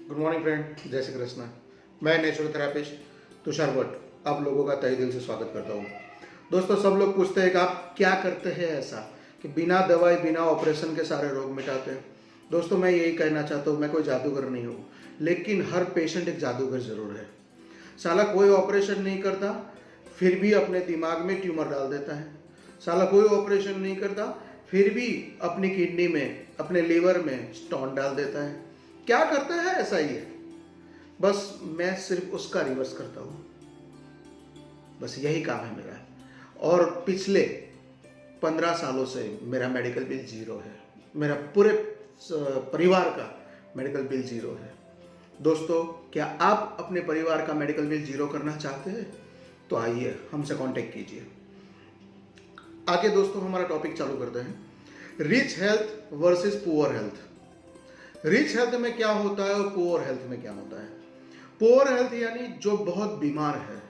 Good morning friend, जय श्री कृष्ण। मैं नेचुरोथेरेपिस्ट तुषार भट्ट आप लोगों का तहे दिल से स्वागत करता हूँ। दोस्तों, सब लोग पूछते हैं कि आप क्या करते हैं ऐसा कि बिना दवाई बिना ऑपरेशन के सारे रोग मिटाते हैं। दोस्तों, मैं यही कहना चाहता हूँ, मैं कोई जादूगर नहीं हूँ, लेकिन हर पेशेंट एक जादूगर जरूर है। साला कोई ऑपरेशन नहीं करता फिर भी अपने दिमाग में ट्यूमर डाल देता है। साला कोई ऑपरेशन नहीं करता फिर भी अपनी किडनी में, अपने लीवर में स्टोन डाल देता है। क्या करता है ऐसा ही है, बस मैं सिर्फ उसका रिवर्स करता हूँ। बस यही काम है मेरा। और पिछले 15 सालों से मेरा मेडिकल बिल जीरो है। मेरा पूरे परिवार का मेडिकल बिल जीरो है। दोस्तों, क्या आप अपने परिवार का मेडिकल बिल जीरो करना चाहते हैं? तो आइए हमसे कांटेक्ट कीजिए। आगे दोस्तों हमारा टॉपिक चालू करते हैं। Rich health versus poor health. Rich health में क्या होता है और पुअर हेल्थ में क्या होता है? पुअर हेल्थ यानी जो बहुत बीमार है।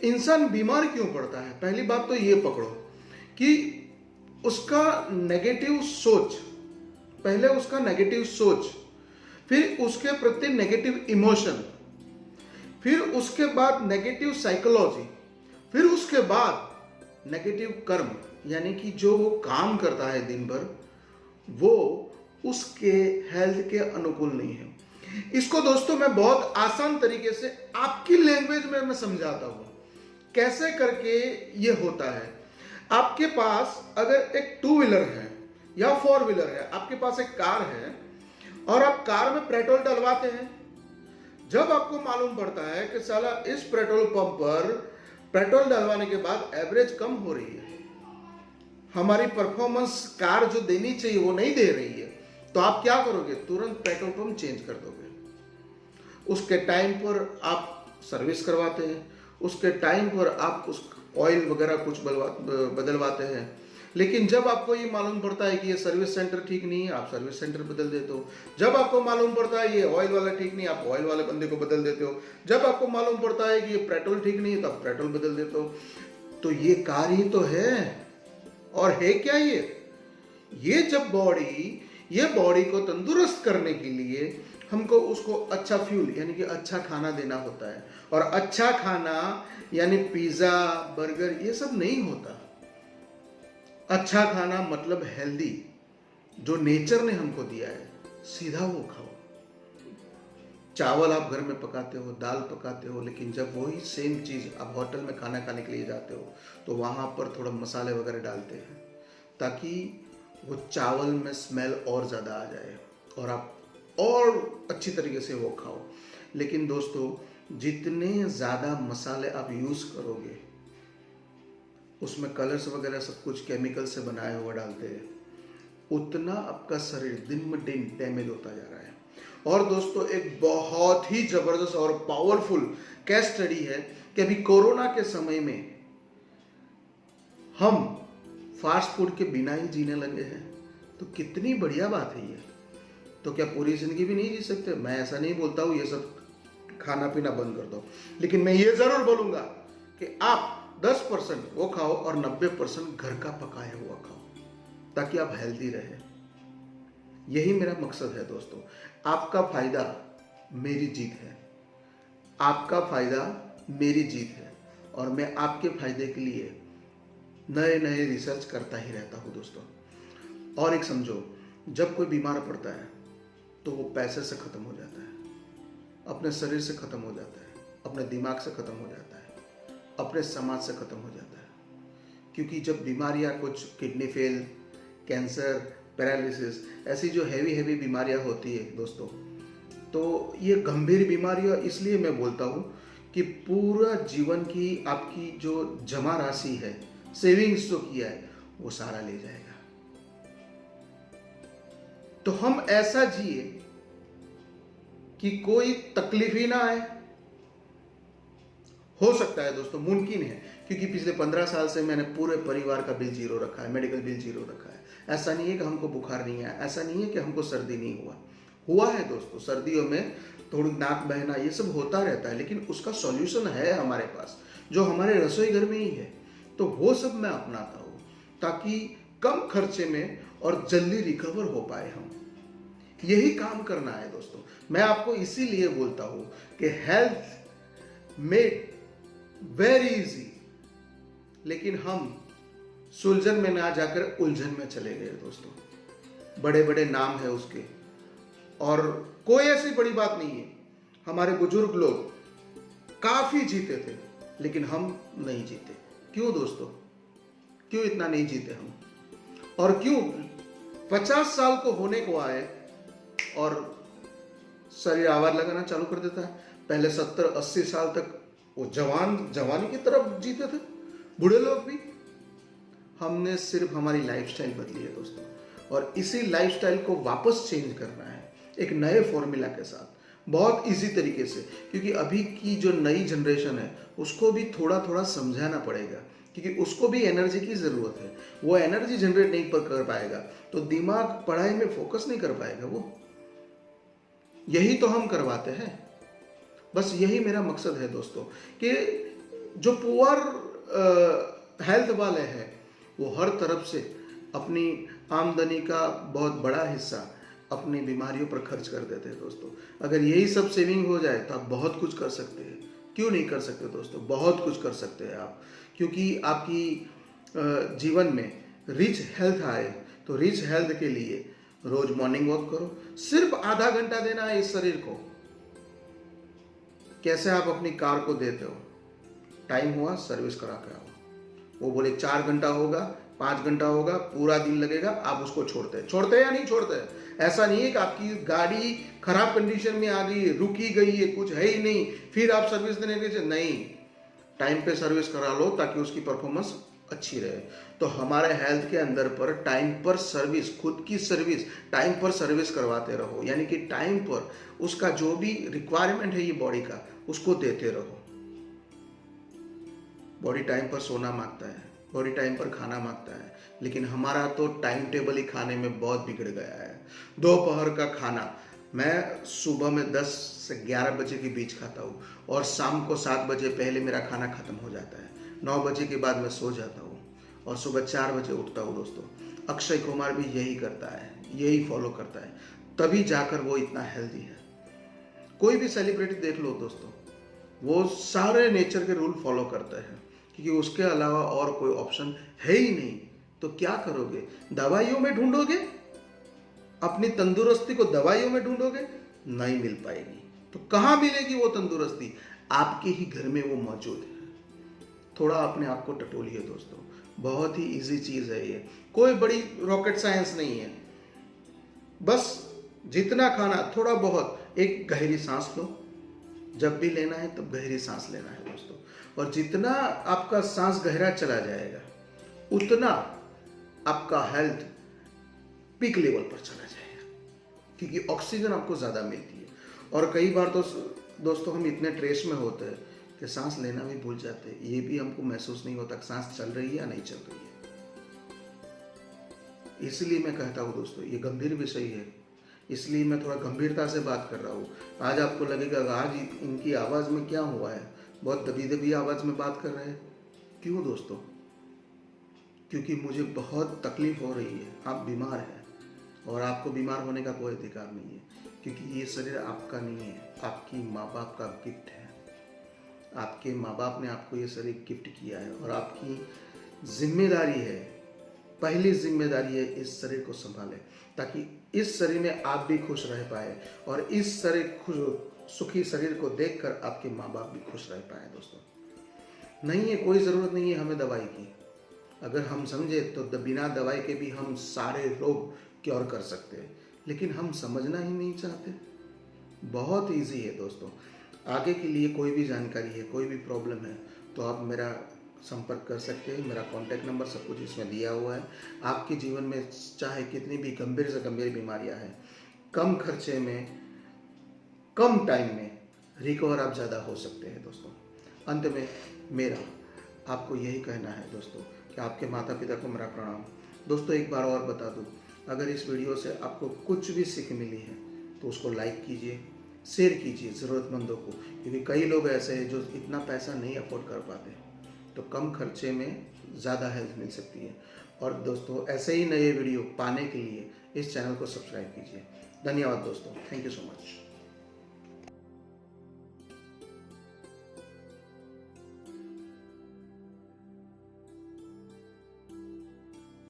इंसान बीमार क्यों पड़ता है? पहली बात तो ये पकड़ो कि उसका नेगेटिव सोच, पहले उसका नेगेटिव सोच, फिर उसके प्रति नेगेटिव इमोशन, फिर उसके बाद नेगेटिव साइकोलॉजी, फिर उसके बाद नेगेटिव कर्म, यानी कि जो वो काम करता है दिन भर वो उसके हेल्थ के अनुकूल नहीं है। इसको दोस्तों मैं बहुत आसान तरीके से आपकी लैंग्वेज में मैं समझाता हूं कैसे करके ये होता है। आपके पास अगर एक 2 व्हीलर है या 4 व्हीलर है, आपके पास एक कार है और आप कार में पेट्रोल डलवाते हैं। जब आपको मालूम पड़ता है कि साला इस पेट्रोल पंप पर पेट्रोल डलवाने के बाद एवरेज कम हो रही है, हमारी परफॉर्मेंस कार जो देनी चाहिए वो नहीं दे रही है, तो आप क्या करोगे? तुरंत पेट्रोल पंप चेंज कर दोगे। उसके टाइम पर आप सर्विस करवाते हैं, उसके टाइम पर आप उस ऑयल वगैरह कुछ बदलवाते हैं। लेकिन जब आपको ये मालूम पड़ता है कि ये सर्विस सेंटर ठीक नहीं है, आप सर्विस सेंटर बदल देते हो। जब आपको मालूम पड़ता है ये ऑयल वाला ठीक नहीं है, आप ऑयल वाले बंदे को बदल देते हो। जब आपको मालूम पड़ता है कि ये पेट्रोल ठीक नहीं है, तो आप पेट्रोल बदल देते हो। तो ये कार ही तो है। और है क्या ये जब ये बॉडी को तंदुरुस्त करने के लिए हमको उसको अच्छा फ्यूल यानी कि अच्छा खाना देना होता है। और अच्छा खाना यानी पिज्जा बर्गर ये सब नहीं होता। अच्छा खाना मतलब हेल्दी, जो नेचर ने हमको दिया है, सीधा वो खाओ। चावल आप घर में पकाते हो, दाल पकाते हो, लेकिन जब वही सेम चीज़ आप होटल में खाना खाने के लिए जाते हो तो वहाँ पर थोड़ा मसाले वगैरह डालते हैं ताकि वो चावल में स्मेल और ज़्यादा आ जाए और आप और अच्छी तरीके से वो खाओ। लेकिन दोस्तों, जितने ज़्यादा मसाले आप यूज़ करोगे, उसमें कलर्स वगैरह सब कुछ केमिकल से बनाया हुआ डालते हैं, उतना आपका शरीर दिन ब दिन डैमेज होता जा रहा है। और दोस्तों, एक बहुत ही ज़बरदस्त और पावरफुल केस स्टडी है कि अभी कोरोना के समय में हम फास्ट फूड के बिना ही जीने लगे हैं। तो कितनी बढ़िया बात है ये। तो क्या पूरी जिंदगी भी नहीं जी सकते? मैं ऐसा नहीं बोलता हूँ ये सब खाना पीना बंद कर दो, लेकिन मैं ये जरूर बोलूंगा कि आप 10% वो खाओ और 90% घर का पकाया हुआ खाओ, ताकि आप हेल्दी रहे। यही मेरा मकसद है दोस्तों। आपका फायदा मेरी जीत है, आपका फायदा मेरी जीत है। और मैं आपके फायदे के लिए नए नए रिसर्च करता ही रहता हूँ दोस्तों। और एक समझो, जब कोई बीमार पड़ता है तो वो पैसे से ख़त्म हो जाता है, अपने शरीर से ख़त्म हो जाता है, अपने दिमाग से ख़त्म हो जाता है, अपने समाज से ख़त्म हो जाता है। क्योंकि जब बीमारियाँ कुछ किडनी फेल, कैंसर, पैरालिसिस, ऐसी जो हैवी बीमारियाँ होती है दोस्तों, तो ये गंभीर बीमारियाँ इसलिए मैं बोलता हूँ कि पूरा जीवन की आपकी जो जमा राशि है, सेविंग्स जो किया है, वो सारा ले जाएगा। तो हम ऐसा जिए कि कोई तकलीफ ही ना आए। हो सकता है दोस्तों, मुमकिन है, क्योंकि पिछले 15 साल से मैंने पूरे परिवार का बिल जीरो रखा है, मेडिकल बिल जीरो रखा है। ऐसा नहीं है कि हमको बुखार नहीं आया, ऐसा नहीं है कि हमको सर्दी नहीं हुआ है दोस्तों। सर्दियों में थोड़ी नाक बहना ये सब होता रहता है, लेकिन उसका सॉल्यूशन है हमारे पास, जो हमारे रसोई घर में ही है। तो वो सब मैं अपनाता हूँ ताकि कम खर्चे में और जल्दी रिकवर हो पाए हम। यही काम करना है दोस्तों। मैं आपको इसीलिए बोलता हूं कि हेल्थ मेड वेरी इजी, लेकिन हम सुलझन में ना जाकर उलझन में चले गए दोस्तों। बड़े बड़े नाम है उसके, और कोई ऐसी बड़ी बात नहीं है। हमारे बुजुर्ग लोग काफी जीते थे, लेकिन हम नहीं जीते। क्यों दोस्तों? क्यों इतना नहीं जीते हम? और क्यों 50 साल को होने को आए और शरीर आवाज लगाना चालू कर देता है? पहले 70-80 साल तक वो जवानी की तरफ जीते थे बूढ़े लोग भी। हमने सिर्फ हमारी लाइफस्टाइल बदली है दोस्तों, और इसी लाइफस्टाइल को वापस चेंज करना है एक नए फॉर्मूला के साथ, बहुत इजी तरीके से। क्योंकि अभी की जो नई जनरेशन है उसको भी थोड़ा थोड़ा समझाना पड़ेगा, क्योंकि उसको भी एनर्जी की ज़रूरत है। वो एनर्जी जनरेट नहीं कर पाएगा तो दिमाग पढ़ाई में फोकस नहीं कर पाएगा वो। यही तो हम करवाते हैं। बस यही मेरा मकसद है दोस्तों, कि जो पुअर हेल्थ वाले हैं वो हर तरफ से अपनी आमदनी का बहुत बड़ा हिस्सा अपनी बीमारियों पर खर्च कर देते हैं दोस्तों। अगर यही सब सेविंग हो जाए तो आप बहुत कुछ कर सकते हैं। क्यों नहीं कर सकते दोस्तों? बहुत कुछ कर सकते हैं आप, क्योंकि आपकी जीवन में रिच हेल्थ आए तो रिच हेल्थ के लिए रोज मॉर्निंग वॉक करो। सिर्फ आधा घंटा देना है इस शरीर को। कैसे आप अपनी कार को देते हो? टाइम हुआ सर्विस करा के आओ। वो बोले 4 घंटा होगा, 5 घंटा होगा, पूरा दिन लगेगा, आप उसको छोड़ते हैं या नहीं छोड़ते? ऐसा नहीं है कि आपकी गाड़ी खराब कंडीशन में आ गई है, रुकी गई है, कुछ है ही नहीं, फिर आप सर्विस देने के लिए नहीं, टाइम पे सर्विस करा लो ताकि उसकी परफॉर्मेंस अच्छी रहे। तो हमारे हेल्थ के अंदर पर टाइम पर सर्विस, खुद की सर्विस टाइम पर सर्विस करवाते रहो, यानी कि टाइम पर उसका जो भी रिक्वायरमेंट है ये बॉडी का उसको देते रहो। बॉडी टाइम पर सोना मांगता है, बॉडी टाइम पर खाना मांगता है, लेकिन हमारा तो टाइम टेबल ही खाने में बहुत बिगड़ गया है। दोपहर का खाना मैं सुबह में 10 से 11 बजे के बीच खाता हूँ, और शाम को 7 बजे पहले मेरा खाना खत्म हो जाता है। 9 बजे के बाद मैं सो जाता हूँ और सुबह 4 बजे उठता हूँ दोस्तों। अक्षय कुमार भी यही करता है, यही फॉलो करता है, तभी जाकर वो इतना हेल्दी है। कोई भी सेलिब्रिटी देख लो दोस्तों, वो सारे नेचर के रूल फॉलो करते हैं, क्योंकि उसके अलावा और कोई ऑप्शन है ही नहीं। तो क्या करोगे? दवाइयों में ढूंढोगे? अपनी तंदुरुस्ती को दवाइयों में ढूंढोगे? नहीं मिल पाएगी। तो कहाँ मिलेगी वो तंदुरुस्ती? आपके ही घर में वो मौजूद है। थोड़ा अपने आप को टटोलिए दोस्तों, बहुत ही इजी चीज है ये, कोई बड़ी रॉकेट साइंस नहीं है। बस जितना खाना थोड़ा बहुत, एक गहरी सांस लो, जब भी लेना है तब गहरी सांस लेना है दोस्तों। और जितना आपका सांस गहरा चला जाएगा उतना आपका हेल्थ पीक लेवल पर चला जाएगा, क्योंकि ऑक्सीजन आपको ज़्यादा मिलती है। और कई बार तो दोस्तों हम इतने ट्रेस में होते हैं कि सांस लेना भी भूल जाते हैं। ये भी हमको महसूस नहीं होता कि सांस चल रही है या नहीं चल रही है। इसलिए मैं कहता हूँ दोस्तों, ये गंभीर विषय है, इसलिए मैं थोड़ा गंभीरता से बात कर रहा हूँ। आज आपको लगेगा आज इनकी आवाज़ में क्या हुआ है, बहुत दबी दबी आवाज़ में बात कर रहे हैं। क्यों दोस्तों? क्योंकि मुझे बहुत तकलीफ हो रही है। आप बीमार हैं और आपको बीमार होने का कोई अधिकार नहीं है, क्योंकि ये शरीर आपका नहीं है, आपकी माँ बाप का गिफ्ट है। आपके माँ बाप ने आपको ये शरीर गिफ्ट किया है, और आपकी जिम्मेदारी है, पहली जिम्मेदारी है इस शरीर को संभालें, ताकि इस शरीर में आप भी खुश रह पाए, और इस शरीर सुखी शरीर को देखकर आपके माँ बाप भी खुश रह पाए दोस्तों। नहीं है, कोई ज़रूरत नहीं है हमें दवाई की। अगर हम समझे तो बिना दवाई के भी हम सारे रोग क्योर कर सकते हैं, लेकिन हम समझना ही नहीं चाहते। बहुत इजी है दोस्तों। आगे के लिए कोई भी जानकारी है, कोई भी प्रॉब्लम है, तो आप मेरा संपर्क कर सकते हैं। मेरा कॉन्टैक्ट नंबर सब कुछ इसमें दिया हुआ है। आपके जीवन में चाहे कितनी भी गंभीर से गंभीर बीमारियां हैं, कम खर्चे में, कम टाइम में रिकवर आप ज़्यादा हो सकते हैं दोस्तों। अंत में मेरा आपको यही कहना है दोस्तों कि आपके माता पिता को मेरा प्रणाम। दोस्तों एक बार और बता दूं, अगर इस वीडियो से आपको कुछ भी सीख मिली है तो उसको लाइक कीजिए, शेयर कीजिए ज़रूरतमंदों को, क्योंकि कई लोग ऐसे हैं जो इतना पैसा नहीं अफोर्ड कर पाते। तो कम खर्चे में ज़्यादा हेल्थ मिल सकती है। और दोस्तों ऐसे ही नए वीडियो पाने के लिए इस चैनल को सब्सक्राइब कीजिए। धन्यवाद दोस्तों, थैंक यू सो मच।